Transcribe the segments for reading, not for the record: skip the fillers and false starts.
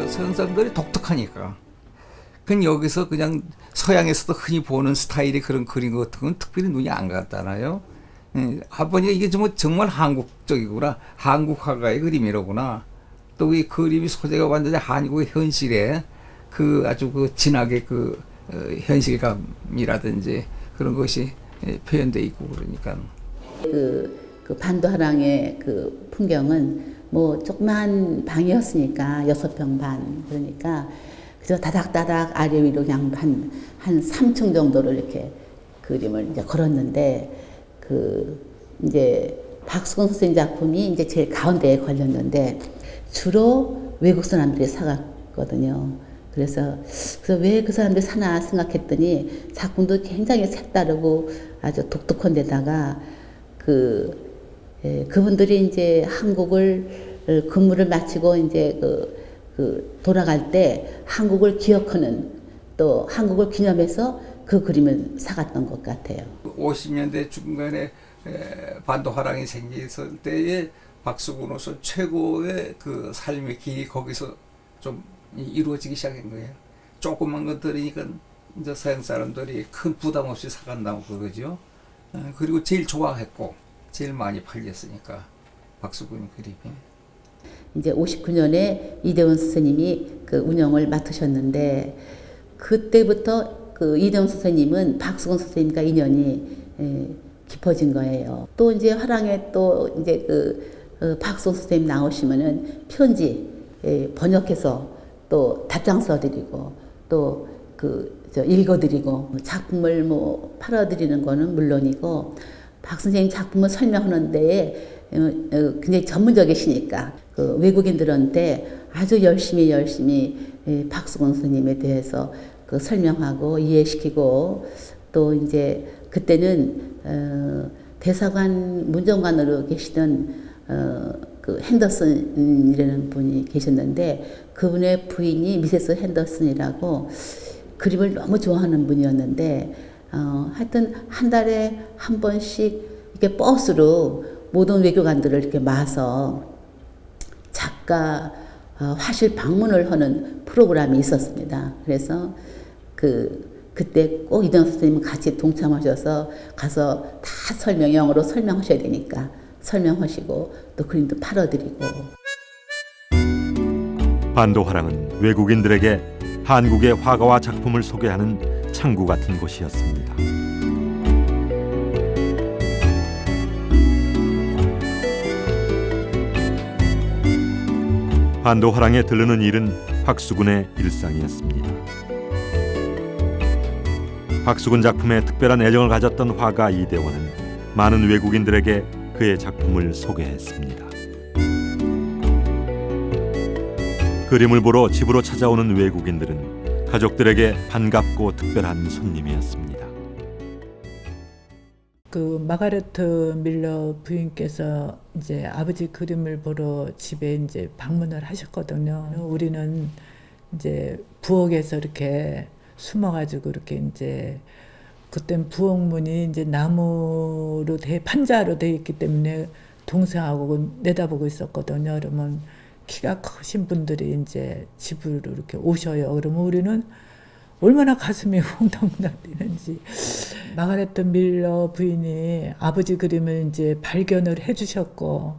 서양 사람들이 독특하니까. 그냥 여기서 그냥 서양에서도 흔히 보는 스타일의 그런 그림 같은 건 특별히 눈이 안 갔잖아요. 아버님 이게 정말 한국적이구나. 한국 화가의 그림이로구나. 또 이 그림이 소재가 완전히 한국의 현실에 그 아주 그 진하게 그 현실감이라든지 그런 것이 표현돼 있고 그러니까. 그 반도하랑의 그 풍경은 뭐 조그만 방이었으니까 6평 반 그러니까 그저 다닥다닥 아래 위로 그냥 한 3층 정도를 이렇게 그림을 이제 걸었는데 그 이제 박수근 선생님 작품이 이제 제일 가운데에 걸렸는데 주로 외국 사람들이 사갔거든요. 그래서 왜 그 사람들이 사나 생각했더니 작품도 굉장히 색다르고 아주 독특한 데다가 그분들이 이제 한국을 근무를 마치고 이제 돌아갈 때 한국을 기억하는 또 한국을 기념해서 그 그림을 사갔던 것 같아요. 50년대 중간에 반도화랑이 생겼을 때에 박수근으로서 최고의 그 삶의 길이 거기서 좀 이루어지기 시작한 거예요. 조그만 것들이니까 이제 서양 사람들이 큰 부담 없이 사간다고 그러죠. 그리고 제일 좋아했고 제일 많이 팔렸으니까 박수근 그림이. 이제 59년에 이대원 선생님이 그 운영을 맡으셨는데 그때부터 그 이대원 선생님은 박수근 선생님과 인연이 깊어진 거예요. 또 이제 화랑에 또 이제 박수근 선생님 나오시면은 편지 번역해서 또 답장 써드리고 또 읽어드리고 작품을 뭐 팔아드리는 거는 물론이고 박 선생님 작품을 설명하는 데에 굉장히 전문적이시니까 그 외국인들한테 아주 열심히 박수근 선생님에 대해서 그 설명하고 이해시키고 또 이제 그때는 대사관 문정관으로 계시던 그 핸더슨이라는 분이 계셨는데 그분의 부인이 미세스 핸더슨이라고 그림을 너무 좋아하는 분이었는데 하여튼 한 달에 한 번씩 이렇게 버스로 모든 외교관들을 이렇게 모아서 작가 화실 방문을 하는 프로그램이 있었습니다. 그래서 그때 꼭 이대원 선생님 같이 동참하셔서 가서 다 영어로 설명하셔야 되니까 설명하시고 또 그림도 팔아드리고. 반도화랑은 외국인들에게 한국의 화가와 작품을 소개하는 창구 같은 곳이었습니다. 반도화랑에 들르는 일은 박수근의 일상이었습니다. 박수근 작품에 특별한 애정을 가졌던 화가 이대원은 많은 외국인들에게 그의 작품을 소개했습니다. 그림을 보러 집으로 찾아오는 외국인들은 가족들에게 반갑고 특별한 손님이었습니다. 그 마가레트 밀러 부인께서 이제 아버지 그림을 보러 집에 이제 방문을 하셨거든요. 우리는 이제 부엌에서 이렇게 숨어가지고 이렇게 이제 그땐 부엌문이 이제 나무로 판자로 돼 있기 때문에 동생하고 내다보고 있었거든요. 그러면 키가 크신 분들이 이제 집으로 이렇게 오셔요. 그러면 우리는 얼마나 가슴이 웅덩덩 뛰는지. 마가레트 밀러 부인이 아버지 그림을 이제 발견을 해주셨고,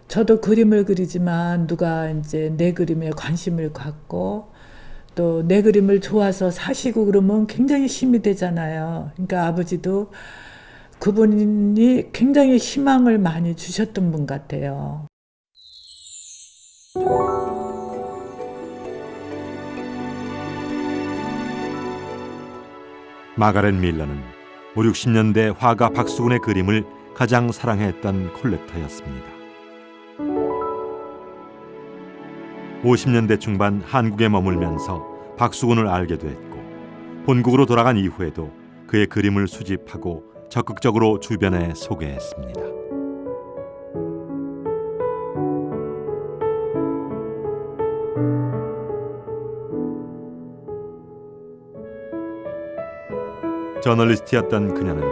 저도 그림을 그리지만 누가 이제 내 그림에 관심을 갖고 또 내 그림을 좋아서 사시고 그러면 굉장히 힘이 되잖아요. 그러니까 아버지도 그분이 굉장히 희망을 많이 주셨던 분 같아요. 마가렛 밀러는 5, 60년대 화가 박수근의 그림을 가장 사랑했던 콜렉터였습니다. 50년대 중반 한국에 머물면서 박수근을 알게 됐고 본국으로 돌아간 이후에도 그의 그림을 수집하고 적극적으로 주변에 소개했습니다. 저널리스트였던 그녀는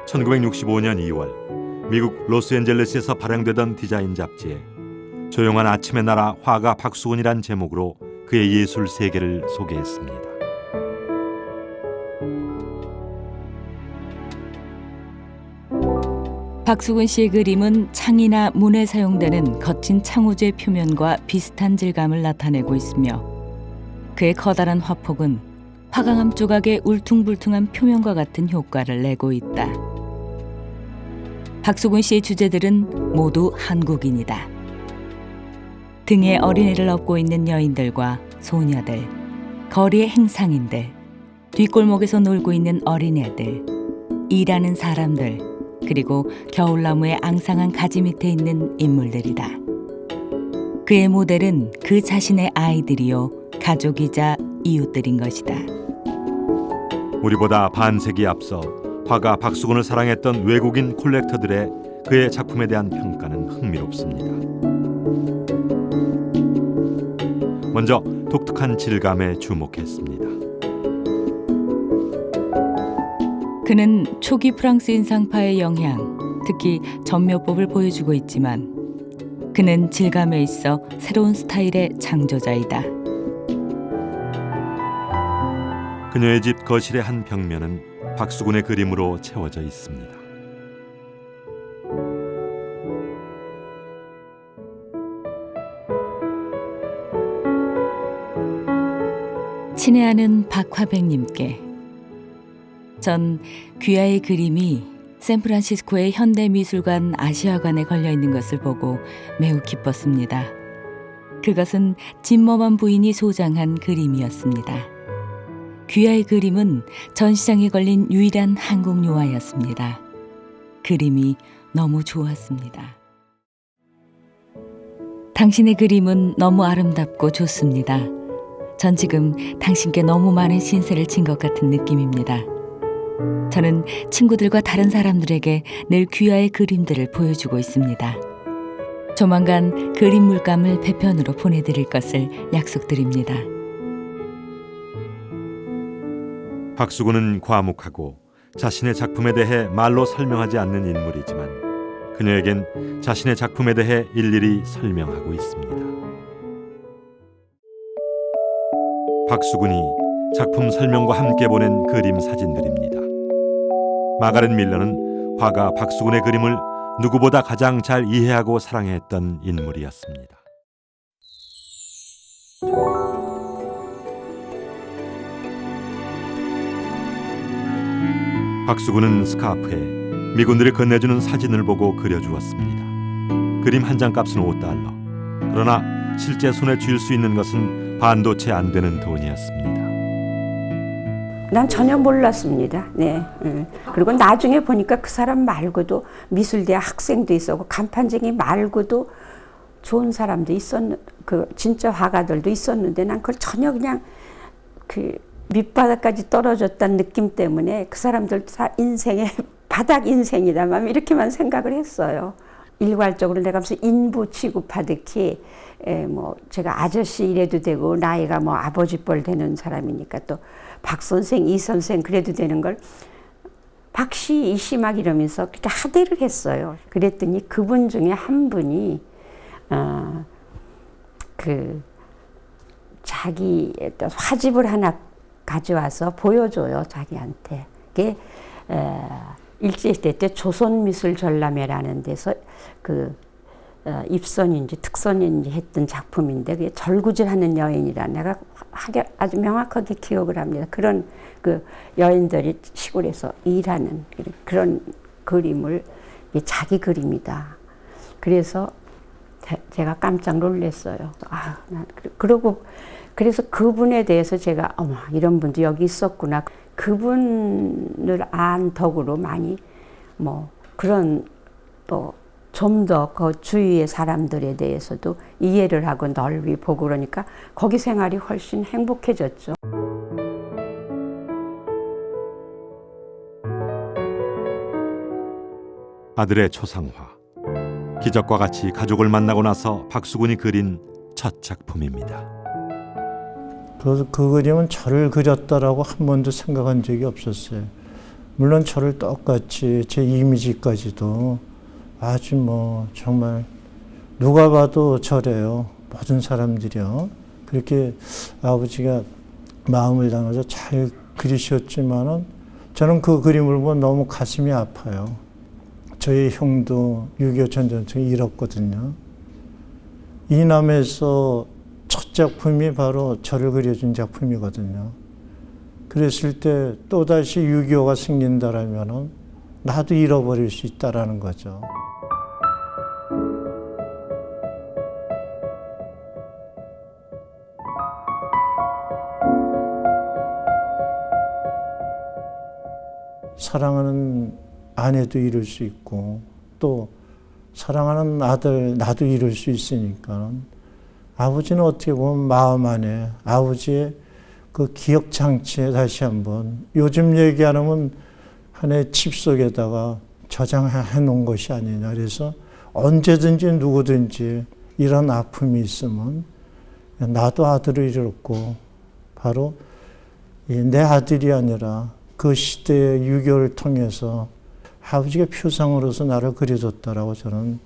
1965년 2월 미국 로스앤젤레스에서 발행되던 디자인 잡지에 조용한 아침의 나라 화가 박수근이란 제목으로 그의 예술 세계를 소개했습니다. 박수근 씨의 그림은 창이나 문에 사용되는 거친 창호제 표면과 비슷한 질감을 나타내고 있으며 그의 커다란 화폭은 화강암 조각의 울퉁불퉁한 표면과 같은 효과를 내고 있다. 박수근 씨의 주제들은 모두 한국인이다. 등에 어린이를 업고 있는 여인들과 소녀들, 거리의 행상인들, 뒷골목에서 놀고 있는 어린애들, 일하는 사람들, 그리고 겨울나무의 앙상한 가지 밑에 있는 인물들이다. 그의 모델은 그 자신의 아이들이요, 가족이자 이웃들인 것이다. 우리보다 반세기 앞서 화가 박수근을 사랑했던 외국인 콜렉터들의 그의 작품에 대한 평가는 흥미롭습니다. 먼저 독특한 질감에 주목했습니다. 그는 초기 프랑스 인상파의 영향, 특히 전묘법을 보여주고 있지만 그는 질감에 있어 새로운 스타일의 창조자이다. 그녀의 집 거실의 한 벽면은 박수근의 그림으로 채워져 있습니다. 친애하는 박화백님께 전 귀하의 그림이 샌프란시스코의 현대미술관 아시아관에 걸려 있는 것을 보고 매우 기뻤습니다. 그것은 진머만 부인이 소장한 그림이었습니다. 귀하의 그림은 전시장에 걸린 유일한 한국 유화였습니다. 그림이 너무 좋았습니다. 당신의 그림은 너무 아름답고 좋습니다. 전 지금 당신께 너무 많은 신세를 진 것 같은 느낌입니다. 저는 친구들과 다른 사람들에게 늘 귀하의 그림들을 보여주고 있습니다. 조만간 그림 물감을 배편으로 보내드릴 것을 약속드립니다. 박수근은 과묵하고 자신의 작품에 대해 말로 설명하지 않는 인물이지만 그녀에겐 자신의 작품에 대해 일일이 설명하고 있습니다. 박수근이 작품 설명과 함께 보낸 그림 사진들입니다. 마가렛 밀러는 화가 박수근의 그림을 누구보다 가장 잘 이해하고 사랑했던 인물이었습니다. 박수근은 스카프에 미군들이 건네주는 사진을 보고 그려주었습니다. 그림 한 장 값은 $5. 그러나 실제 손에 쥘 수 있는 것은 반도 채 안 되는 돈이었습니다. 난 전혀 몰랐습니다. 네. 그리고 나중에 보니까 그 사람 말고도 미술대 학생도 있었고 간판쟁이 말고도 좋은 사람도 그 진짜 화가들도 있었는데 난 그걸 전혀 그냥 그 밑바닥까지 떨어졌다는 느낌 때문에 그 사람들 다 인생의 바닥 인생이다 이렇게만 생각을 했어요. 일괄적으로 내가 무슨 인부 취급하듯이 뭐 제가 아저씨 이래도 되고 나이가 뭐 아버지 뻘 되는 사람이니까 또 박 선생, 이 선생 그래도 되는 걸 박씨, 이씨 막 이러면서 그렇게 하대를 했어요. 그랬더니 그분 중에 한 분이 그 자기 화집을 하나 가져와서 보여줘요, 자기한테. 그게 일제시대 때 조선미술전람회라는 데서 그 입선인지 특선인지 했던 작품인데 그게 절구질하는 여인이라 내가 아주 명확하게 기억을 합니다. 그런 그 여인들이 시골에서 일하는 그런 그림을 자기 그림이다. 그래서 제가 깜짝 놀랐어요. 그러고 그래서 그분에 대해서 제가 어머 이런 분도 여기 있었구나. 그분을 안 덕으로 많이 뭐 그런 또 좀 더 그 주위의 사람들에 대해서도 이해를 하고 널리 보고 그러니까 거기 생활이 훨씬 행복해졌죠. 아들의 초상화. 기적과 같이 가족을 만나고 나서 박수근이 그린 첫 작품입니다. 그 그림은 저를 그렸다라고 한 번도 생각한 적이 없었어요. 물론 저를 똑같이 제 이미지까지도 아주 뭐 정말 누가 봐도 저래요. 모든 사람들이요. 그렇게 아버지가 마음을 담아서 잘 그리셨지만은 저는 그 그림을 보면 너무 가슴이 아파요. 저희 형도 6.25 전쟁통에 잃었거든요. 이남에서 첫 작품이 바로 저를 그려준 작품이거든요. 그랬을 때 또다시 6.25가 생긴다라면은 나도 잃어버릴 수 있다라는 거죠. 사랑하는 아내도 잃을 수 있고 또 사랑하는 아들 나도 잃을 수 있으니까 아버지는 어떻게 보면 마음 안에 아버지의 그 기억 장치에 다시 한번 요즘 얘기하면 하나의 칩 속에다가 저장해 놓은 것이 아니냐. 그래서 언제든지 누구든지 이런 아픔이 있으면 나도 아들을 잃었고 바로 내 아들이 아니라 그 시대의 6.25를 통해서 아버지가 표상으로서 나를 그려줬다라고 저는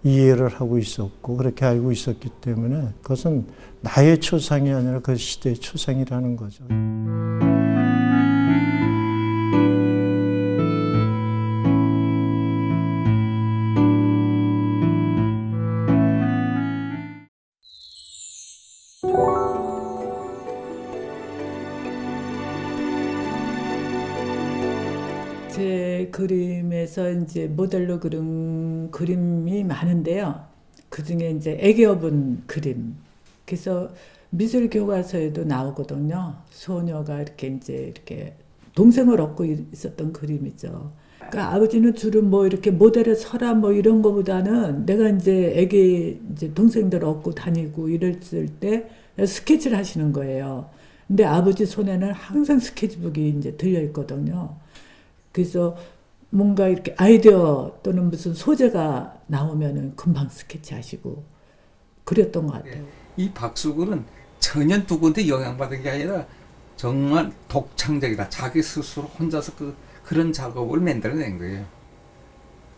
이해를 하고 있었고 그렇게 알고 있었기 때문에 그것은 나의 초상이 아니라 그 시대의 초상이라는 거죠. 제 그림에서 이제 모델로 그린 그림이 많은데요. 그 중에 이제 애기 업은 그림. 그래서 미술 교과서에도 나오거든요. 소녀가 이렇게 동생을 얻고 있었던 그림이죠. 그러니까 아버지는 주로 뭐 이렇게 모델에 서라 뭐 이런 거보다는 내가 이제 애기 이제 동생들 얻고 다니고 이랬을 때 스케치를 하시는 거예요. 근데 아버지 손에는 항상 스케치북이 이제 들려 있거든요. 그래서 뭔가 이렇게 아이디어 또는 무슨 소재가 나오면은 금방 스케치 하시고 그랬던 것 같아요. 이 박수근은 전혀 누구한테 영향받은 게 아니라 정말 독창적이다. 자기 스스로 혼자서 그런 작업을 만들어낸 거예요.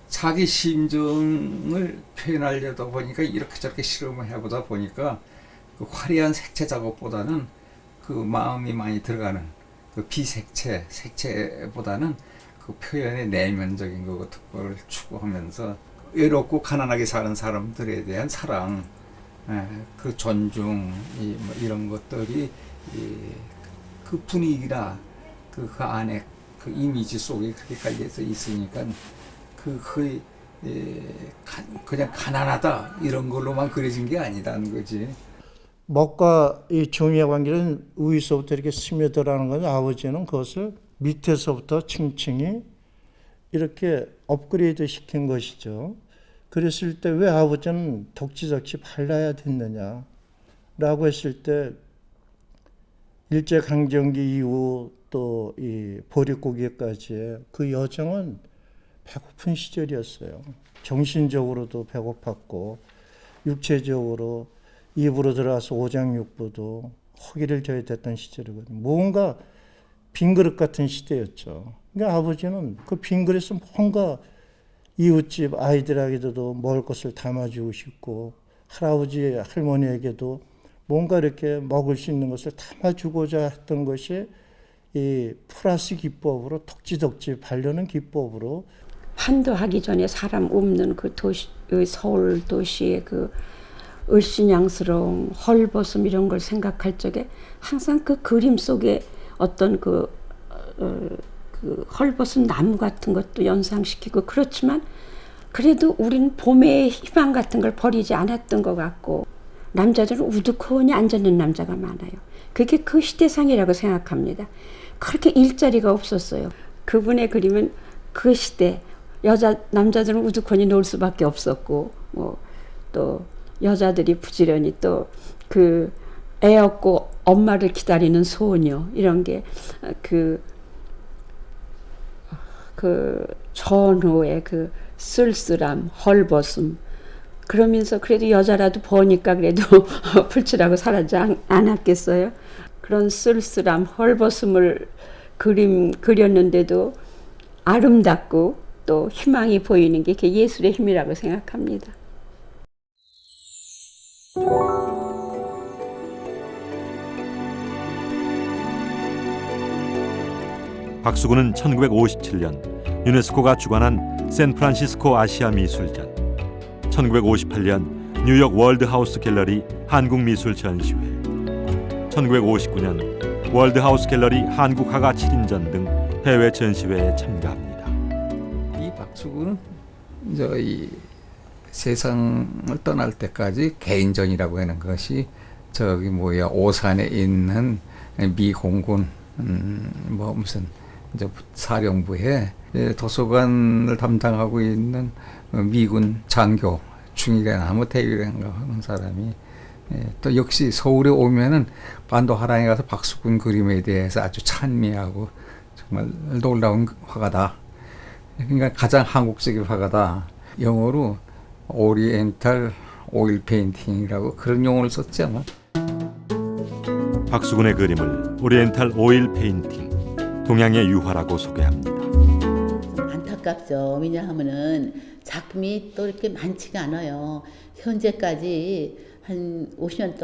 자기 심정을 표현하려다 보니까 이렇게 저렇게 실험을 해보다 보니까 그 화려한 색채 작업보다는 그 마음이 많이 들어가는 그 비색채, 색채보다는 그 표현의 내면적인 걸 추구하면서 외롭고 가난하게 사는 사람들에 대한 사랑, 그 존중, 뭐 이런 것들이 그 분위기나 그 안에 그 이미지 속에 그렇게 깔려져 있으니까 그냥 가난하다 이런 걸로만 그려진 게 아니다는 거지. 먹과 이 종이의 관계는 위에서부터 이렇게 스며들어가는 거죠. 아버지는 그것을 밑에서부터 층층이 이렇게 업그레이드 시킨 것이죠. 그랬을 때 왜 아버지는 덕지덕지 발라야 됐느냐 라고 했을 때 일제강점기 이후 또 이 보릿고개까지의 그 여정은 배고픈 시절이었어요. 정신적으로도 배고팠고 육체적으로 입으로 들어가서 오장육부도 허기를 져야 됐던 시절이거든요. 뭔가 빈 그릇 같은 시대였죠. 그러니까 아버지는 그 빈 그릇에 뭔가 이웃집 아이들에게도 먹을 것을 담아주고 싶고 할아버지 할머니에게도 뭔가 이렇게 먹을 수 있는 것을 담아주고자 했던 것이 이 플러스 기법으로 덕지덕지 바르는 기법으로 판도하기 전에 사람 없는 그 도시, 서울 도시의 그 을씨냥스러움, 헐벗음 이런 걸 생각할 적에 항상 그 그림 속에 어떤 그 헐벗은 나무 같은 것도 연상시키고 그렇지만 그래도 우린 봄의 희망 같은 걸 버리지 않았던 것 같고 남자들은 우두커니 앉아있는 남자가 많아요. 그게 그 시대상이라고 생각합니다. 그렇게 일자리가 없었어요. 그분의 그림은 그 시대 남자들은 우두커니 놀 수밖에 없었고 뭐 또 여자들이 부지런히 또 그 애 없고 엄마를 기다리는 소녀 이런 게 그 전후의 그 쓸쓸함, 헐벗음 그러면서 그래도 여자라도 버니까 그래도 풀칠하고 살지 않았겠어요. 그런 쓸쓸함, 헐벗음을 그렸는데도 아름답고 또 희망이 보이는 게 그게 예술의 힘이라고 생각합니다. 박수근은 1957년 유네스코가 주관한 샌프란시스코 아시아 미술전, 1958년 뉴욕 월드하우스 갤러리 한국미술 전시회, 1959년 월드하우스 갤러리 한국화가 7인전 등 해외 전시회에 참가합니다. 이 박수근은 이 세상을 떠날 때까지 개인전이라고 하는 것이 오산에 있는 미 공군 무슨 사령부에 도서관을 담당하고 있는 미군 장교 중위관인가 대위관인가 하는 사람이 또 역시 서울에 오면은 반도하랑에 가서 박수근 그림에 대해서 아주 찬미하고 정말 놀라운 화가다. 그러니까 가장 한국적인 화가다. 영어로 오리엔탈 오일 페인팅이라고 그런 용어를 썼지 아마. 박수근의 그림을 오리엔탈 오일 페인팅, 동양의 유화라고 소개합니다. 안타깝죠. 왜냐하면은 작품이 또 이렇게 많지가 않아요. 현재까지 한 50년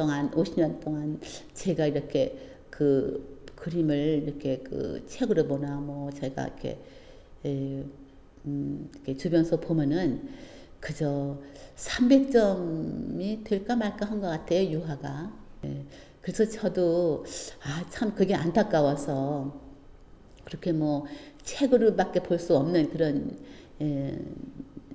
동안 제가 이렇게 그 그림을 이렇게 그 책으로 보나 뭐 제가 이렇게 주변에서 보면은 그저 300점이 될까 말까 한 것 같아요, 유화가. 그래서 저도 참 그게 안타까워서 그렇게 뭐 책으로밖에 볼 수 없는 그런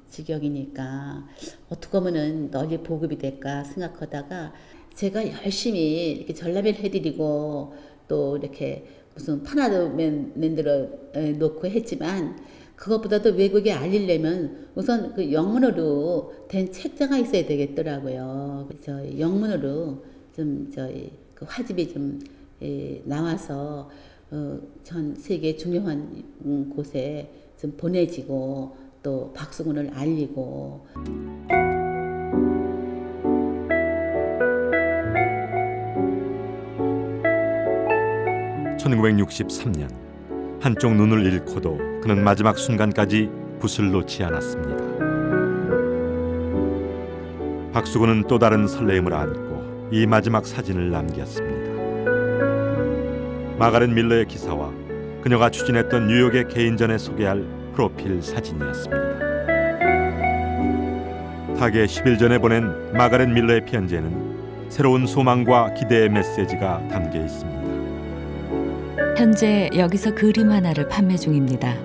지경이니까 어떻게 하면은 널리 보급이 될까 생각하다가 제가 열심히 이렇게 전람회를 해드리고 또 이렇게 무슨 판화도 만들어 놓고 했지만 그것보다도 외국에 알리려면 우선 그 영문으로 된 책자가 있어야 되겠더라고요. 그래서 영문으로 좀 그 화집이 좀 나와서 전 세계 중요한 곳에 좀 보내지고 또 박수근을 알리고. 1963년 한쪽 눈을 잃고도 그는 마지막 순간까지 붓을 놓지 않았습니다. 박수근은 또 다른 설레임을 안고 이 마지막 사진을 남겼습니다. 마가렛 밀러의 기사와 그녀가 추진했던 뉴욕의 개인전에 소개할 프로필 사진이었습니다. 타계 10일 전에 보낸 마가렛 밀러의 편지에는 새로운 소망과 기대의 메시지가 담겨 있습니다. 현재 여기서 그림 하나를 판매 중입니다.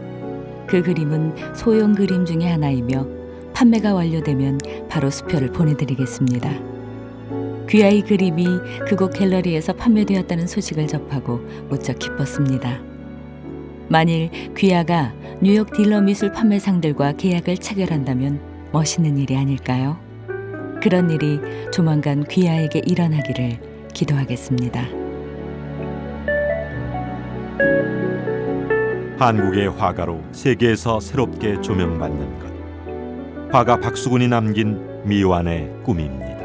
그 그림은 소형 그림 중에 하나이며 판매가 완료되면 바로 수표를 보내드리겠습니다. 귀하의 그림이 그곳 갤러리에서 판매되었다는 소식을 접하고 무척 기뻤습니다. 만일 귀하가 뉴욕 딜러 미술 판매상들과 계약을 체결한다면 멋있는 일이 아닐까요? 그런 일이 조만간 귀하에게 일어나기를 기도하겠습니다. 한국의 화가로 세계에서 새롭게 조명받는 것, 화가 박수근이 남긴 미완의 꿈입니다.